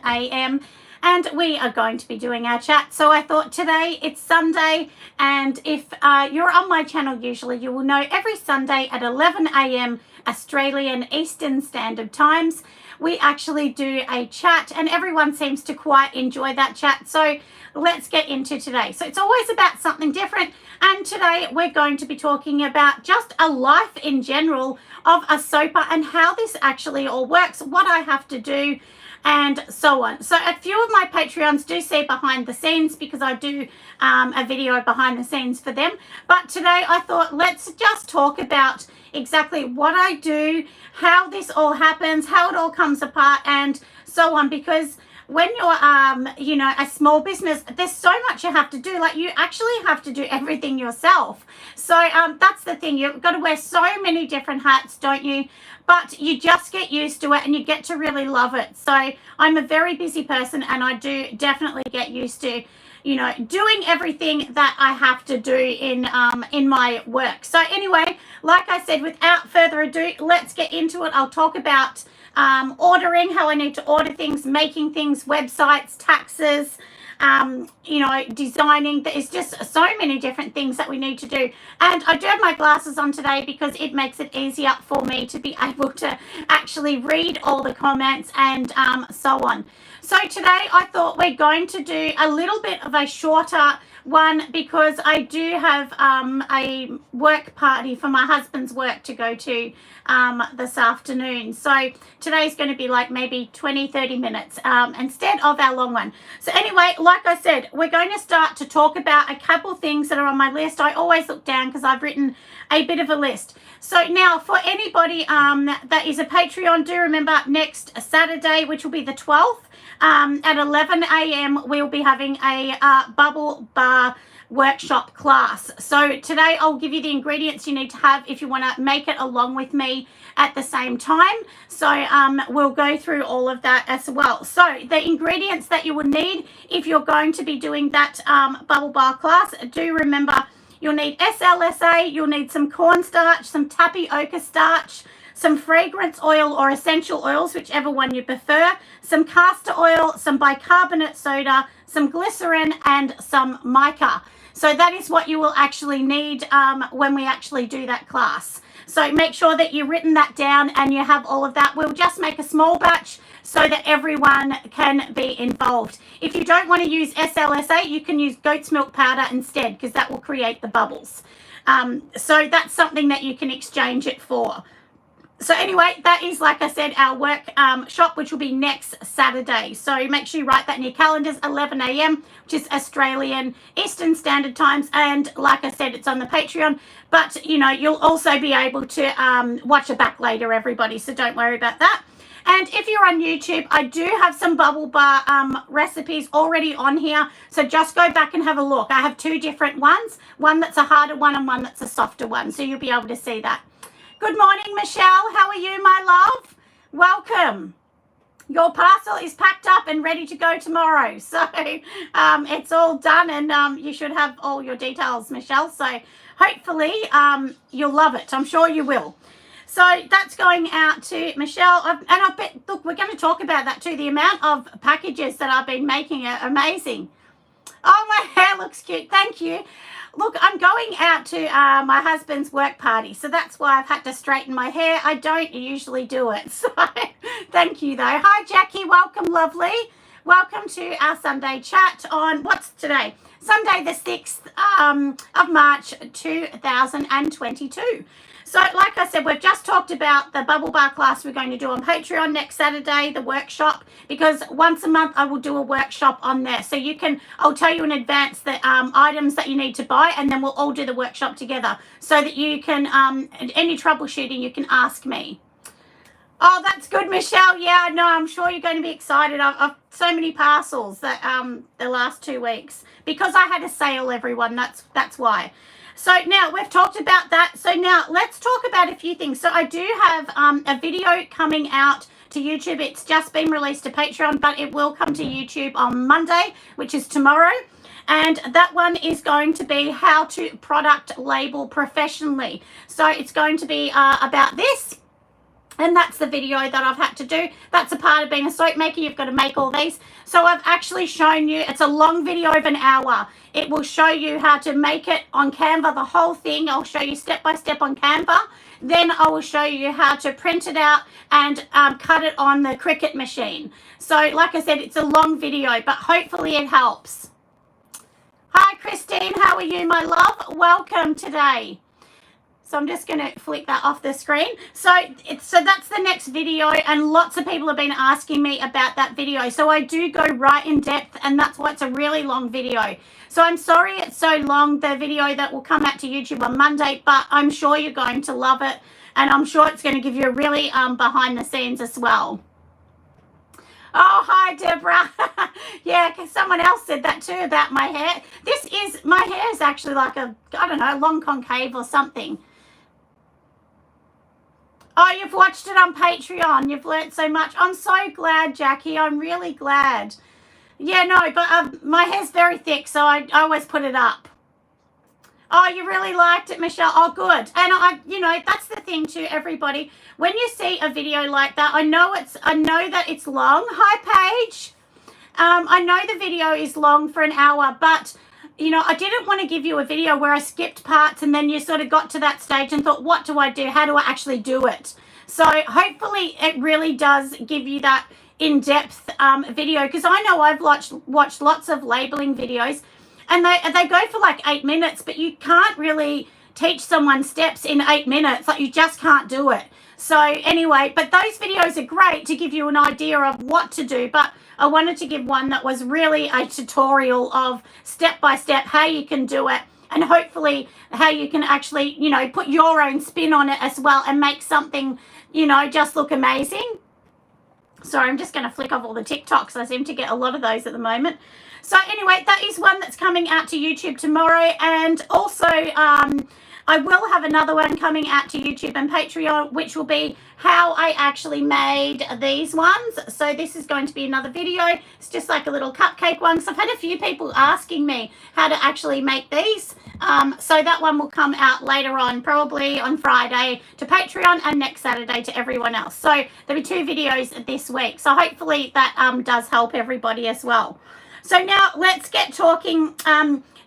a.m. and we are going to be doing our chat. So I thought today it's Sunday, and if you're on my channel usually, you will know every Sunday at 11 a.m. Australian Eastern Standard Times, we actually do a chat, and everyone seems to quite enjoy that chat. So let's get into today. So it's always about something different, and today we're going to be talking about just a life in general of a SOPA and how this actually all works, what I have to do, and so on. So a few of my Patreons do see behind the scenes because I do a video behind the scenes for them. But today I thought let's just talk about exactly what I do, how this all happens, how it all comes apart, and so on. Because when you're, a small business, there's so much you have to do. Like, you actually have to do everything yourself. So that's the thing. You've got to wear so many different hats, don't you? But you just get used to it and you get to really love it. So I'm a very busy person, and I do definitely get used to, doing everything that I have to do in my work. So anyway, like I said, without further ado, let's get into it. I'll talk about ordering, how I need to order things, making things, websites, taxes, designing. There's just so many different things that we need to do. And I do have my glasses on today because it makes it easier for me to be able to actually read all the comments and so on. So today I thought we're going to do a little bit of a shorter one because I do have a work party for my husband's work to go to this afternoon. So today's going to be like maybe 20-30 minutes instead of our long one. So anyway, like I said, we're going to start to talk about a couple things that are on my list. I always look down because I've written a bit of a list. So now for anybody that is a Patreon, do remember next Saturday, which will be the 12th, at 11 a.m. we'll be having a bubble bar workshop class. So today I'll give you the ingredients you need to have if you want to make it along with me at the same time. So we'll go through all of that as well. So the ingredients that you will need if you're going to be doing that bubble bar class, do remember you'll need SLSA, you'll need some cornstarch, some tapioca starch, some fragrance oil or essential oils, whichever one you prefer, some castor oil, some bicarbonate soda, some glycerin, and some mica. So that is what you will actually need when we actually do that class. So make sure that you've written that down and you have all of that. We'll just make a small batch so that everyone can be involved. If you don't want to use SLSA, you can use goat's milk powder instead because that will create the bubbles. So that's something that you can exchange it for. So anyway, that is, like I said, our work shop, which will be next Saturday. So make sure you write that in your calendars, 11 a.m., which is Australian Eastern Standard Times. And like I said, it's on the Patreon. But, you'll also be able to watch it back later, everybody. So don't worry about that. And if you're on YouTube, I do have some bubble bar recipes already on here. So just go back and have a look. I have two different ones, one that's a harder one and one that's a softer one. So you'll be able to see that. Good morning, Michelle. How are you, my love? Welcome. Your parcel is packed up and ready to go tomorrow. So it's all done, and you should have all your details, Michelle. So hopefully you'll love it. I'm sure you will. So that's going out to Michelle. And I bet, look, we're going to talk about that too. The amount of packages that I've been making are amazing. Oh, my hair looks cute. Thank you. Look, I'm going out to my husband's work party, so that's why I've had to straighten my hair. I don't usually do it, so thank you, though. Hi, Jackie. Welcome, lovely. Welcome to our Sunday chat on, what's today? Sunday the 6th of March, 2022. So like I said, we've just talked about the bubble bar class we're going to do on Patreon next Saturday, the workshop, because once a month I will do a workshop on there. So I'll tell you in advance the items that you need to buy, and then we'll all do the workshop together so that you can, any troubleshooting, you can ask me. Oh, that's good, Michelle. Yeah, no, I'm sure you're going to be excited. I've so many parcels that the last 2 weeks because I had a sale, everyone. That's why. So now we've talked about that. So now let's talk about a few things. So I do have a video coming out to YouTube. It's just been released to Patreon, but it will come to YouTube on Monday, which is tomorrow. And that one is going to be how to product label professionally. So it's going to be about this. And that's the video that I've had to do. That's a part of being a soap maker. You've got to make all these. So I've actually shown you, it's a long video of an hour. It will show you how to make it on Canva, the whole thing. I'll show you step by step on Canva. Then I will show you how to print it out and cut it on the Cricut machine. So like I said, it's a long video, but hopefully it helps. Hi, Christine. How are you, my love? Welcome today. So I'm just going to flick that off the screen. So that's the next video, and lots of people have been asking me about that video. So I do go right in depth, and that's why it's a really long video. So I'm sorry it's so long, the video that will come out to YouTube on Monday, but I'm sure you're going to love it, and I'm sure it's going to give you a really behind the scenes as well. Oh, hi, Deborah. Yeah, because someone else said that too about my hair. My hair is actually like a, I don't know, long concave or something. Oh, you've watched it on Patreon. You've learnt so much. I'm so glad, Jackie. I'm really glad. Yeah, no, but my hair's very thick, so I always put it up. Oh, you really liked it, Michelle. Oh, good. And that's the thing too, everybody. When you see a video like that, I know that it's long. Hi, Paige. I know the video is long for an hour, but I didn't want to give you a video where I skipped parts and then you sort of got to that stage and thought, what do I do? How do I actually do it? So hopefully it really does give you that in-depth video, because I know I've watched lots of labeling videos, and they go for like 8 minutes, but you can't really teach someone steps in 8 minutes. Like, you just can't do it. So anyway, but those videos are great to give you an idea of what to do, but I wanted to give one that was really a tutorial of step by step how you can do it, and hopefully how you can actually, put your own spin on it as well and make something, just look amazing. Sorry, I'm just going to flick off all the TikToks. I seem to get a lot of those at the moment. So anyway, that is one that's coming out to YouTube tomorrow, and also I will have another one coming out to YouTube and Patreon, which will be how I actually made these ones. So this is going to be another video. It's just like a little cupcake one. So I've had a few people asking me how to actually make these. So that one will come out later on, probably on Friday to Patreon, and next Saturday to everyone else. So there'll be 2 videos this week. So hopefully that does help everybody as well. So now let's get talking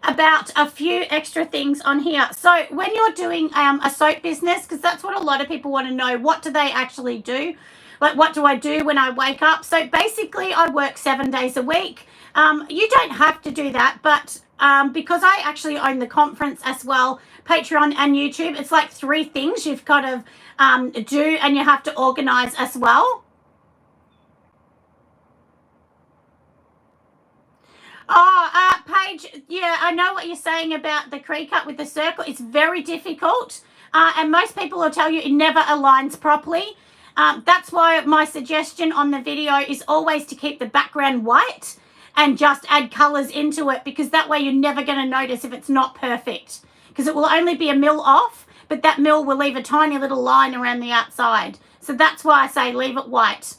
about a few extra things on here. So when you're doing a soap business, because that's what a lot of people want to know, what do they actually do? Like, what do I do when I wake up? So basically I work 7 days a week. You don't have to do that, but because I actually own the conference as well, Patreon and YouTube, it's like 3 things you've got to do, and you have to organize as well. Oh, Paige, yeah, I know what you're saying about the Cricut with the circle. It's very difficult, and most people will tell you it never aligns properly. That's why my suggestion on the video is always to keep the background white and just add colors into it, because that way you're never going to notice if it's not perfect, because it will only be a mil off, but that mil will leave a tiny little line around the outside. So that's why I say leave it white.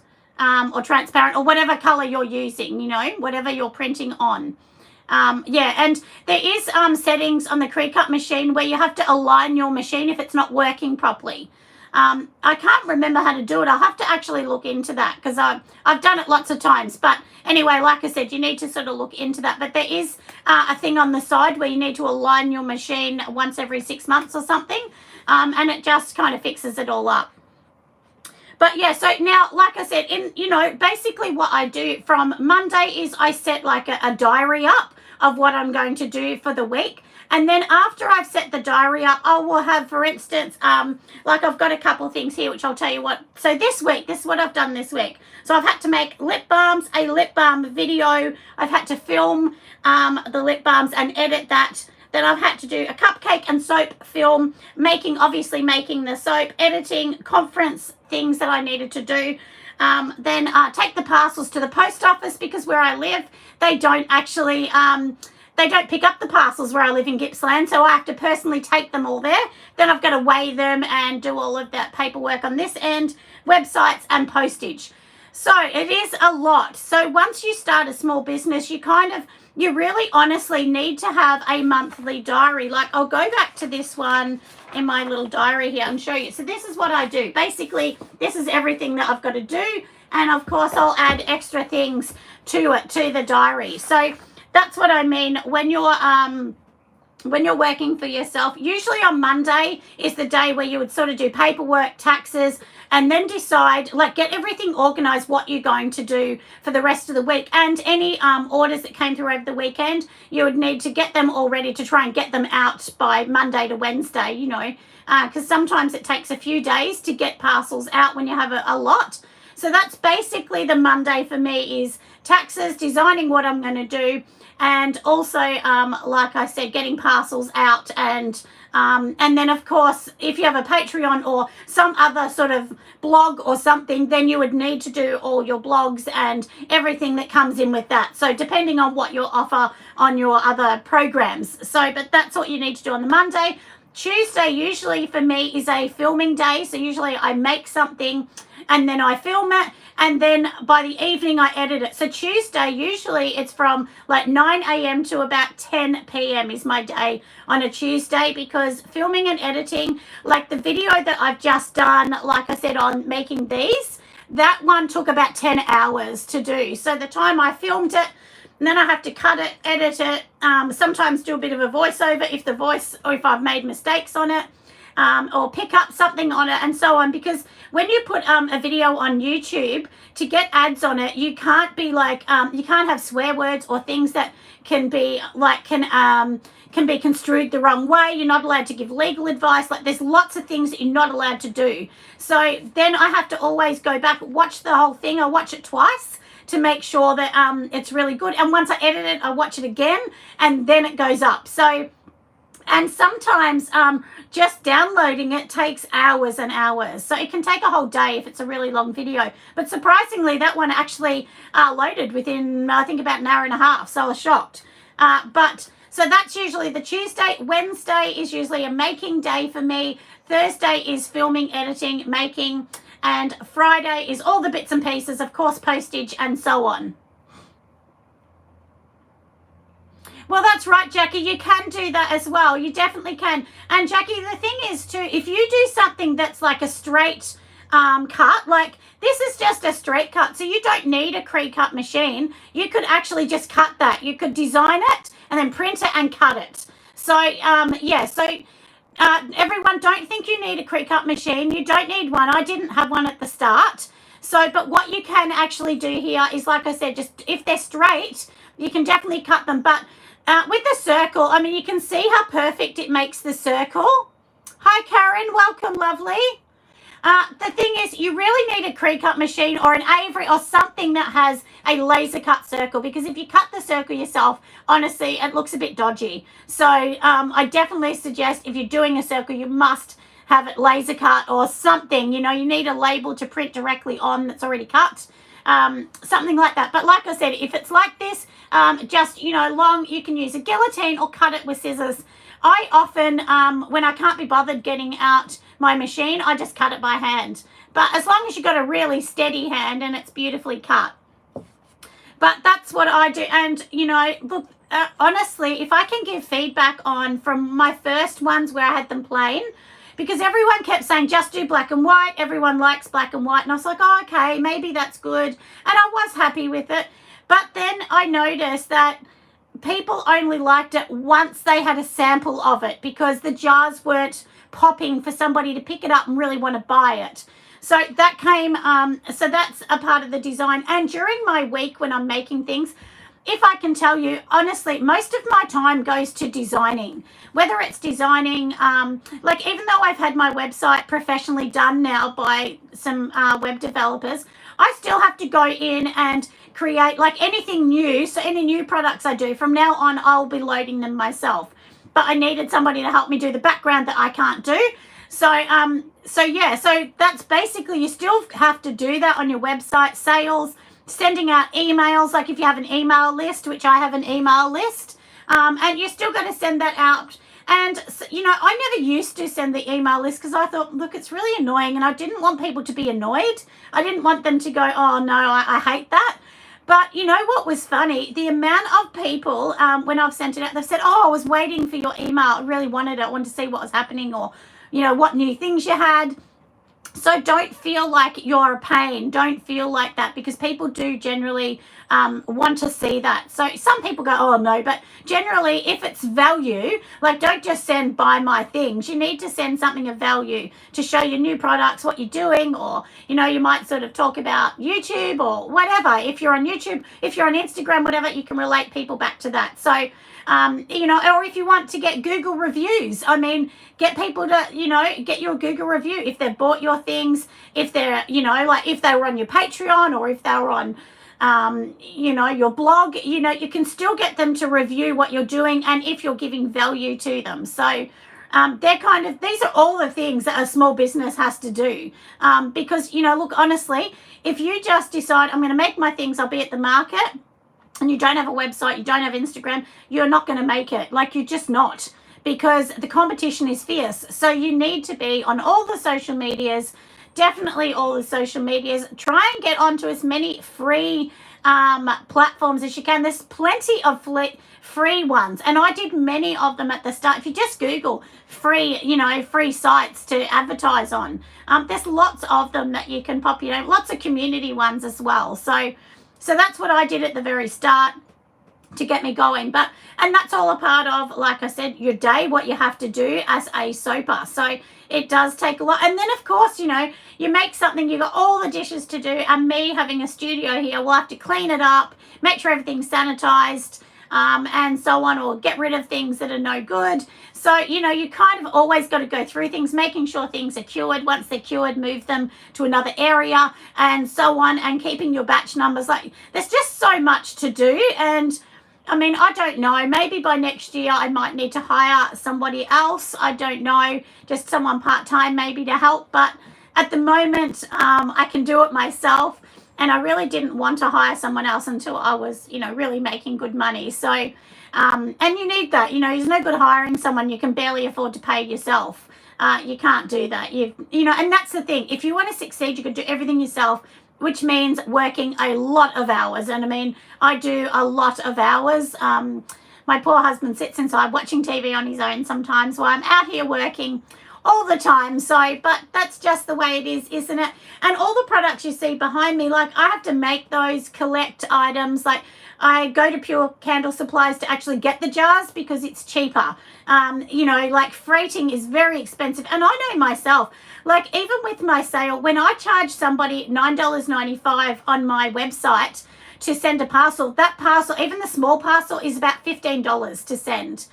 Or transparent, or whatever color you're using, whatever you're printing on. Yeah, and there is settings on the Cricut machine where you have to align your machine if it's not working properly. I can't remember how to do it. I'll have to actually look into that, because I've done it lots of times. But anyway, like I said, you need to sort of look into that. But there is a thing on the side where you need to align your machine once every 6 months or something, and it just kind of fixes it all up. But yeah, so now, like I said, basically what I do from Monday is I set like a diary up of what I'm going to do for the week. And then after I've set the diary up, I will have, for instance, like I've got a couple of things here, which I'll tell you what. So this week, this is what I've done this week. So I've had to make lip balms, a lip balm video. I've had to film the lip balms and edit that. Then I've had to do a cupcake and soap film, obviously making the soap, editing, conference things that I needed to do. Then take the parcels to the post office, because where I live, they don't actually, they don't pick up the parcels where I live in Gippsland, so I have to personally take them all there. Then I've got to weigh them and do all of that paperwork on this end, websites and postage. So it is a lot. So once you start a small business, you really honestly need to have a monthly diary. Like I'll go back to this one in my little diary here and show you. So this is what I do. Basically, this is everything that I've got to do. And of course, I'll add extra things to it, to the diary. So that's what I mean when you're working for yourself. Usually on Monday is the day where you would sort of do paperwork, taxes, and then decide, like, get everything organized, what you're going to do for the rest of the week. And any orders that came through over the weekend, you would need to get them all ready to try and get them out by Monday to Wednesday, you know, because sometimes it takes a few days to get parcels out when you have a lot. So that's basically the Monday for me, is taxes, designing what I'm going to do, and also, like I said, getting parcels out. And then, of course, if you have a Patreon or some other sort of blog or something, then you would need to do all your blogs and everything that comes in with that. So depending on what you offer on your other programs. So, but that's what you need to do on the Monday. Tuesday usually for me is a filming day. So usually I make something and then I film it, and then by the evening I edit it. So Tuesday, usually it's from like 9 a.m. to about 10 p.m. is my day on a Tuesday, because filming and editing, like the video that I've just done, like I said, on making these, that one took about 10 hours to do. So the time I filmed it, and then I have to cut it, edit it, sometimes do a bit of a voiceover if I've made mistakes on it, or pick up something on it and so on. Because when you put a video on YouTube, to get ads on it, you can't be like, you can't have swear words or things that can be construed the wrong way. You're not allowed to give legal advice. Like there's lots of things that you're not allowed to do. So then I have to always go back, watch the whole thing. I watch it twice to make sure that it's really good. And once I edit it, I watch it again, and then it goes up. So, and sometimes just downloading it takes hours and hours. So it can take a whole day if it's a really long video. But surprisingly, that one actually loaded within, I think, about an hour and a half. So I was shocked. So that's usually the Tuesday. Wednesday is usually a making day for me. Thursday is filming, editing, making. And Friday is all the bits and pieces, of course, postage and so on. Well, that's right, Jackie. You can do that as well. You definitely can. And Jackie, the thing is too, if you do something that's like a straight cut, like this is just a straight cut, so you don't need a Cricut machine. You could actually just cut that. You could design it and then print it and cut it. So, yeah, so everyone, don't think you need a Cricut machine. You don't need one. I didn't have one at the start. So, but what you can actually do here is, like I said, just if they're straight, you can definitely cut them. But with the circle, I mean, you can see how perfect it makes the circle. Hi, Karen. Welcome, lovely. The thing is, you really need a Cricut machine or an Avery or something that has a laser cut circle, because if you cut the circle yourself, honestly, it looks a bit dodgy. So I definitely suggest, if you're doing a circle, you must have it laser cut or something. You know, you need a label to print directly on that's already cut. Something like that. But like I said, if it's like this, just, you know, long, you can use a guillotine or cut it with scissors. I often, when I can't be bothered getting out my machine, I just cut it by hand. But as long as you've got a really steady hand and it's beautifully cut. But that's what I do. And, you know, look, honestly, if I can give feedback on from my first ones where I had them plain, because everyone kept saying, just do black and white. Everyone likes black and white. And I was like, oh, okay, maybe that's good. And I was happy with it. But then I noticed that people only liked it once they had a sample of it, because the jars weren't popping for somebody to pick it up and really want to buy it. So that came, so that's a part of the design. And during my week when I'm making things, if I can tell you, honestly, most of my time goes to designing. Whether it's designing, like even though I've had my website professionally done now by some web developers, I still have to go in and create like anything new. So any new products I do, from now on, I'll be loading them myself. But I needed somebody to help me do the background that I can't do. So, so yeah, so that's basically, you still have to do that on your website, sales, sending out emails, like if you have an email list, which I have an email list, and you're still going to send that out. And, I never used to send the email list because I thought, look, it's really annoying, and I didn't want people to be annoyed. I didn't want them to go, oh, no, I hate that. But you know what was funny? The amount of people, when I've sent it out, they've said, oh, I was waiting for your email. I really wanted it. I wanted to see what was happening, or, what new things you had. So don't feel like you're a pain. Don't feel like that, because people do generally want to see that. So some people go, oh, no, but generally if it's value, like don't just send buy my things. You need to send something of value to show your new products, what you're doing, or, you might sort of talk about YouTube or whatever. If you're on YouTube, if you're on Instagram, whatever, you can relate people back to that. So, or if you want to get Google reviews, get people to, get your Google review if they've bought your things, if they're, like if they were on your Patreon, or if they were on, your blog, you can still get them to review what you're doing, and if you're giving value to them. So these are all the things that a small business has to do. Because, look, honestly, if you just decide, I'm going to make my things, I'll be at the market, and you don't have a website, you don't have Instagram, you're not going to make it. Like, you're just not, because the competition is fierce. So you need to be on all the social medias, definitely all the social medias. Try and get onto as many free platforms as you can. There's plenty of free ones, and I did many of them at the start. If you just Google free, free sites to advertise on, there's lots of them that you can populate, lots of community ones as well. So that's what I did at the very start to get me going. And that's all a part of, like I said, your day, what you have to do as a soaper. So it does take a lot. And then, of course, you make something, you got all the dishes to do, and me having a studio here, we'll have to clean it up, make sure everything's sanitized, and so on, or get rid of things that are no good. So, you kind of always got to go through things, making sure things are cured. Once they're cured, move them to another area, and so on, and keeping your batch numbers. Like, there's just so much to do. And I don't know, maybe by next year I might need to hire somebody else. I don't know, just someone part-time maybe to help. But at the moment, I can do it myself. And I really didn't want to hire someone else until I was, really making good money. So, and you need that. There's no good hiring someone you can barely afford to pay yourself. You can't do that. And that's the thing. If you want to succeed, you can do everything yourself, which means working a lot of hours. And I do a lot of hours. My poor husband sits inside watching TV on his own sometimes while I'm out here working all the time. So, but that's just the way it is, isn't it? And all the products you see behind me, like, I have to make those, collect items. Like, I go to Pure Candle Supplies to actually get the jars because it's cheaper. Like, freighting is very expensive. And I know myself, like, even with my sale, when I charge somebody $9.95 on my website to send a parcel, that parcel, even the small parcel, is about $15 to send.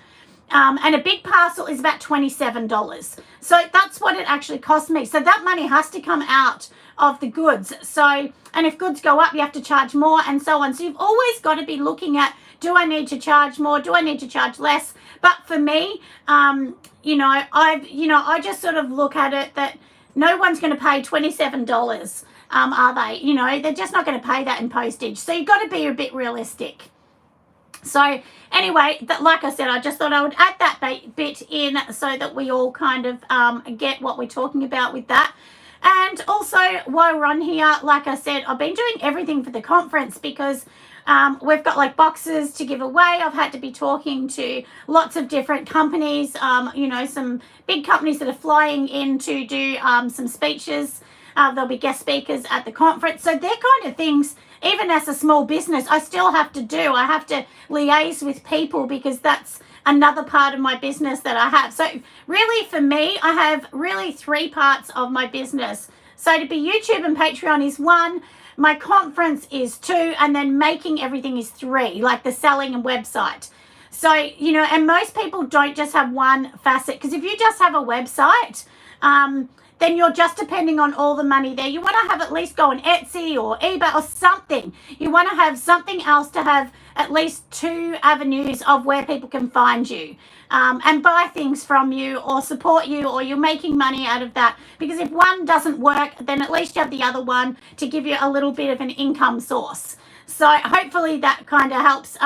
And a big parcel is about $27. So that's what it actually cost me. So that money has to come out of the goods. So, and if goods go up, you have to charge more, and so on. So you've always got to be looking at, do I need to charge more? Do I need to charge less? But for me, I just sort of look at it that no one's going to pay $27, are they? They're just not going to pay that in postage. So you've got to be a bit realistic. So anyway, like I said, I just thought I would add that bit in so that we all kind of get what we're talking about with that. And also, while we're on here, like I said, I've been doing everything for the conference because we've got like boxes to give away. I've had to be talking to lots of different companies, some big companies that are flying in to do some speeches. There'll be guest speakers at the conference. So they're kind of things, even as a small business, I still have to do. I have to liaise with people because that's another part of my business that I have. So really for me, I have really 3 parts of my business. So to be YouTube and Patreon is 1, my conference is 2, and then making everything is 3, like the selling and website. So, and most people don't just have one facet, because if you just have a website, then you're just depending on all the money there. You want to have at least go on Etsy or eBay or something. You want to have something else to have at least 2 avenues of where people can find you and buy things from you or support you, or you're making money out of that. Because if one doesn't work, then at least you have the other one to give you a little bit of an income source. So hopefully that kind of helps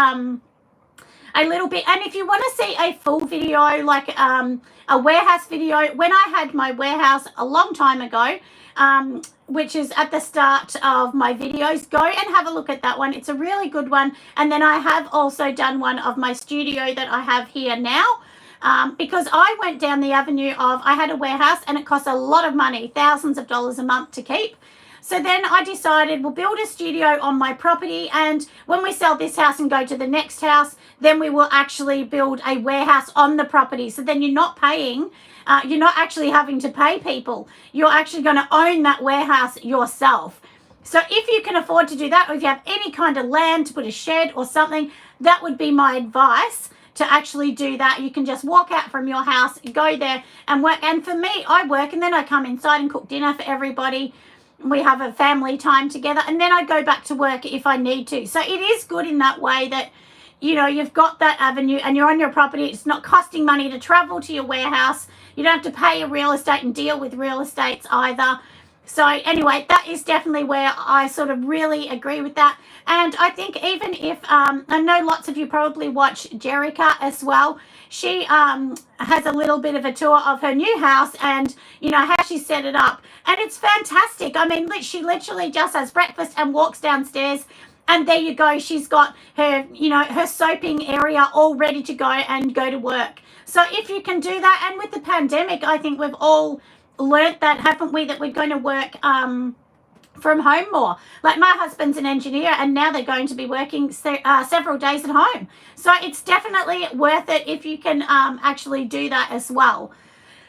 a little bit. And if you want to see a full video, like a warehouse video, when I had my warehouse a long time ago, which is at the start of my videos, go and have a look at that one. It's a really good one. And then I have also done one of my studio that I have here now, because I went down the avenue of, I had a warehouse and it cost a lot of money, thousands of dollars a month to keep. So then I decided we'll build a studio on my property, and when we sell this house and go to the next house, then we will actually build a warehouse on the property. So then you're not paying, you're not actually having to pay people. You're actually going to own that warehouse yourself. So if you can afford to do that, or if you have any kind of land to put a shed or something, that would be my advice, to actually do that. You can just walk out from your house, go there and work. And for me, I work and then I come inside and cook dinner for everybody. We have a family time together, and then I go back to work if I need to. So it is good in that way that, you know, you've got that avenue and you're on your property. It's not costing money to travel to your warehouse. You don't have to pay a real estate and deal with real estates either. So anyway, that is definitely where I sort of really agree with that. And I think even if, I know lots of you probably watch Jerica as well. She has a little bit of a tour of her new house and, you know, how she set it up. And it's fantastic. I mean, she literally just has breakfast and walks downstairs, and there you go. She's got her, you know, her soaping area all ready to go and go to work. So if you can do that, and with the pandemic, I think we've all learnt that, haven't we, that we're going to work from home more. Like my husband's an engineer, and now they're going to be working several days at home. So it's definitely worth it if you can actually do that as well.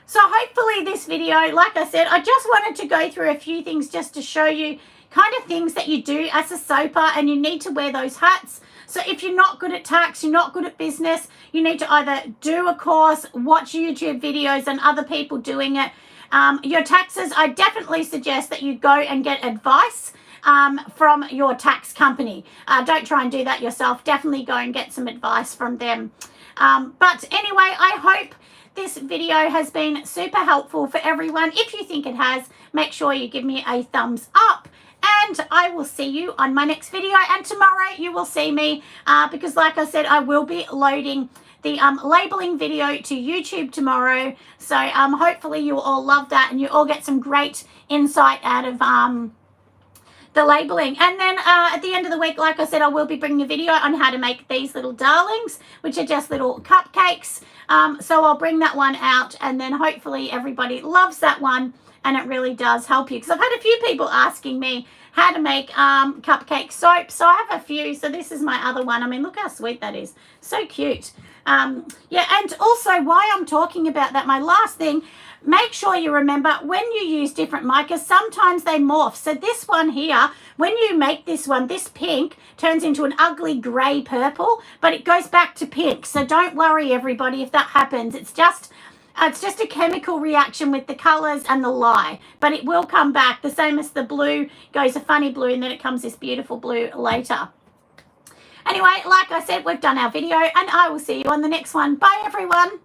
So hopefully this video, like I said, I just wanted to go through a few things just to show you kind of things that you do as a soaper, and you need to wear those hats. So if you're not good at tax, you're not good at business, you need to either do a course, watch YouTube videos and other people doing it. Your taxes, I definitely suggest that you go and get advice from your tax company. Don't try and do that yourself. Definitely go and get some advice from them. But anyway, I hope this video has been super helpful for everyone. If you think it has, make sure you give me a thumbs up. And I will see you on my next video. And tomorrow you will see me because, like I said, I will be loading the labeling video to YouTube tomorrow. So hopefully you all love that and you all get some great insight out of the labeling. And then at the end of the week, like I said, I will be bringing a video on how to make these little darlings, which are just little cupcakes. So I'll bring that one out, and then hopefully everybody loves that one and it really does help you. Because I've had a few people asking me how to make cupcake soap. So I have a few. So this is my other one. I mean, look how sweet that is. So cute. Yeah, and also why I'm talking about that, my last thing, make sure you remember when you use different micas, sometimes they morph. So this one here, when you make this one, this pink turns into an ugly grey purple, but it goes back to pink. So don't worry, everybody, if that happens. It's just a chemical reaction with the colours and the lye, but it will come back. The same as the blue goes a funny blue, and then it comes this beautiful blue later. Anyway, like I said, we've done our video, and I will see you on the next one. Bye, everyone.